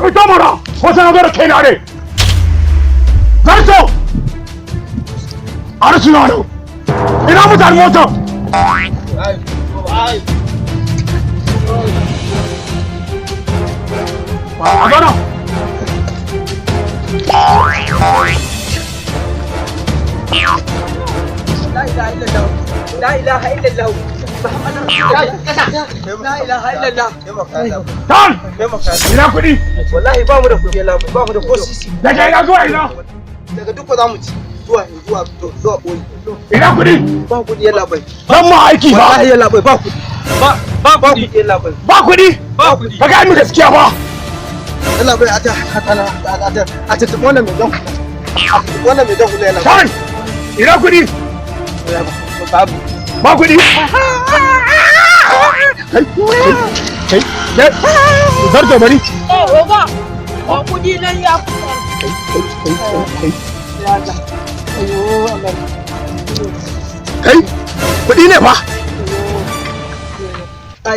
fito mana ko sai na zo da kaina ne zarto a rashin yaro ina mutane motar a gana لا إله إلا الله محمد رسول الله لا إله إلا الله tan ina kuɗi wallahi ba mu da kuɗi Allah ba mu da ko sisi daga ina zuwa ina daga duk za mu ci zuwa koyi ina kuɗi ba kuɗi yalla bai dan ma aiki ba wallahi yalla bai ba kuɗi ba kuɗi yalla bai ba kuɗi ba kuɗi ka ga mu gaskiya ba yalla bai a ta wannan mai don wannan mai don kula yalla tan ina kuɗi babu ba kuɗi kai zarto bari oga ba kudi nan ya kai kuɗi ne fa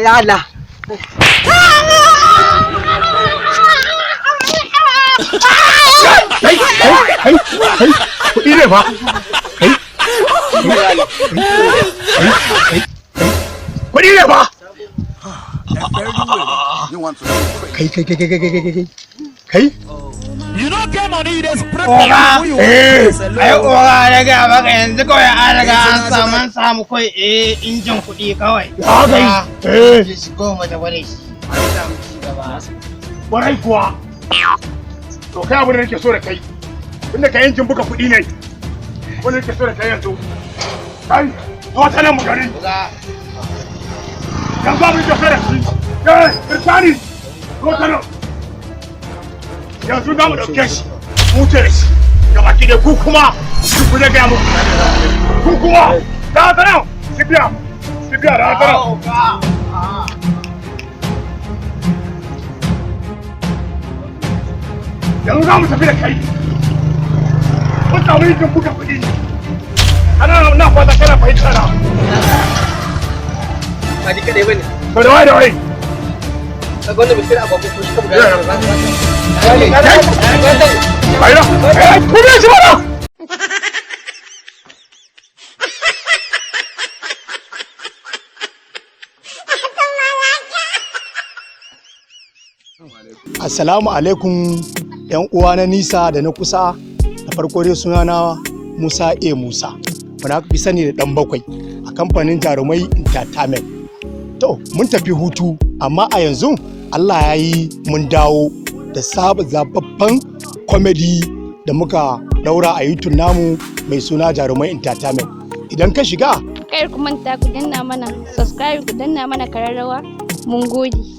yala kai kuɗi ne fa kuɗi ne fa kai You don't get money, there's Oga, ai oga na ga maka yanzu kawai an riga an samu kai injin kuɗi kawai. ya kai Shi ko mata bare shi. An samu ci gaba. warai kuwa to kai abin da nake so da kai tunda ka yankin buga kuɗi ne wanda nake so da kai yanzu kai zo ta nan mu gari Oga, yanzu abin da so da shi kirtani zo ta nan yanzu za mu ɗauke shi mu ce da shi ga baki da ku kuma ku ne gaya muku ku kuma da ta nan sibiya da ta nan yanzu za mu tafi da kai mun samu yin buga kuɗi ana na fata kana fahimta na ba ji kadai bane to da wai ka gwanda bikin ababu ko shi ka buga ayo ku ne shi mana Assalamu alaikum ‘yan uwa na nisa da na kusa da farko dai sunana Musa A. Musa wanda aka fi sani da ɗan bakwai a kamfanin Jarumai Entertainment. To, mun tafi hutu amma a yanzu Allah ya yi mun dawo da zababban comedy da muka daura a YouTube namu mai suna Jarumai Entertainment. Idan ka shiga, Kar ku manta ku danna mana subscribe ku danna mana kararrawa mun gode.